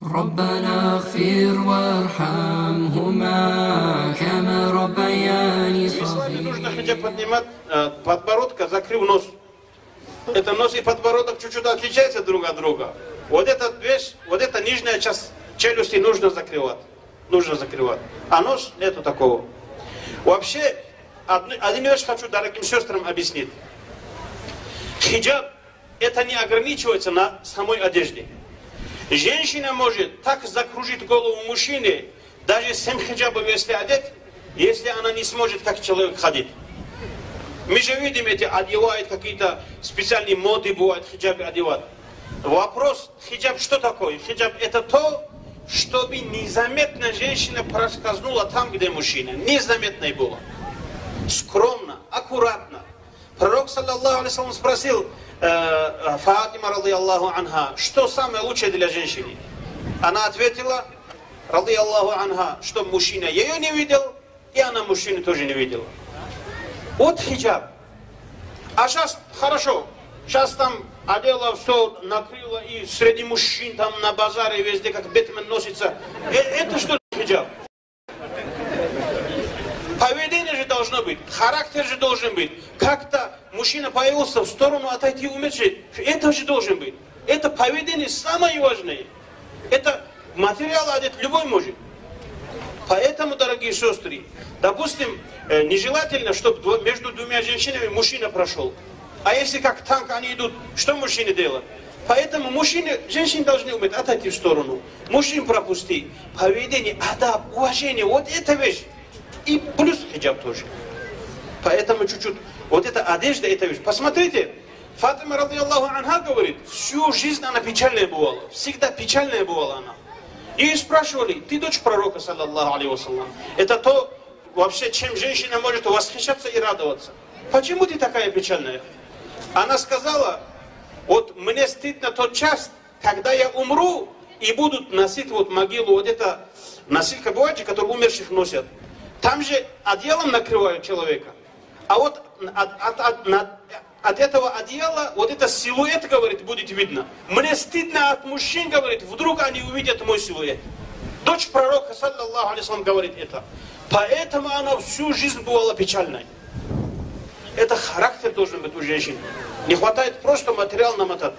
ربنا اغفر وارحمهما كما ربياني И с вами нужно صغيرا. хотя поднимать подбородка, закрыв нос. Это нос и подбородок чуть-чуть отличаются друг от друга. Вот эта вещь, вот эта нижняя часть челюсти нужно закрывать. Нужно закрывать. А нос нету такого. Вообще, один вещь хочу дорогим сестрам объяснить. Хиджаб, это не ограничивается на самой одежде. Женщина может так закружить голову мужчины, даже 7 хиджабов, если одеть, если она не сможет как человек ходить. Мы же видим, эти одевают какие-то специальные моды, бывают хиджабы одевают. Вопрос, хиджаб что такое? Хиджаб это то, чтобы незаметно женщина проскользнула там, где мужчина. Незаметно было. Скромно, аккуратно. Пророк, саллаллаху алейхи вассалям, спросил Фатима, радийаллаху анха, что самое лучшее для женщины? Она ответила, радийаллаху анха, что мужчина ее не видел, и она мужчину тоже не видела. Вот хиджаб. А сейчас, хорошо, сейчас там одела все, накрыла, и среди мужчин там на базаре везде, как Бэтмен носится. Это что хиджаб? Поведение же должно быть, характер же должен быть. Как-то мужчина появился, в сторону отойти, уметь. Это же должен быть. Это поведение самое важное. Это материал одет любой может. Поэтому, дорогие сестры, допустим, нежелательно, чтобы между двумя женщинами мужчина прошел. А если как танк они идут, что мужчины делают? Поэтому мужчины, женщины должны уметь отойти в сторону. Мужчин пропусти. Поведение, адаб, уважение, вот эта вещь. И плюс хиджаб тоже. Поэтому чуть-чуть, вот эта одежда, эта вещь. Посмотрите, Фатима, радийаллаху анха, говорит, всю жизнь она печальная бывала. Всегда печальная бывала она. И спрашивали, ты дочь пророка, саллаллаху алейхи вассалям. Это то, вообще, чем женщина может восхищаться и радоваться. Почему ты такая печальная? Она сказала, вот мне стыдно тот час, когда я умру, и будут носить вот могилу, вот это носилка бывает, который умерших носят. Там же одеялом накрывают человека. А вот от этого одеяла, вот это силуэт, говорит, будет видно. Мне стыдно от мужчин, говорит, вдруг они увидят мой силуэт. Дочь пророка, саллаллаху алейхи вассалям, говорит это. Поэтому она всю жизнь бывала печальной. Это характер должен быть у женщин. Не хватает просто материал намотать.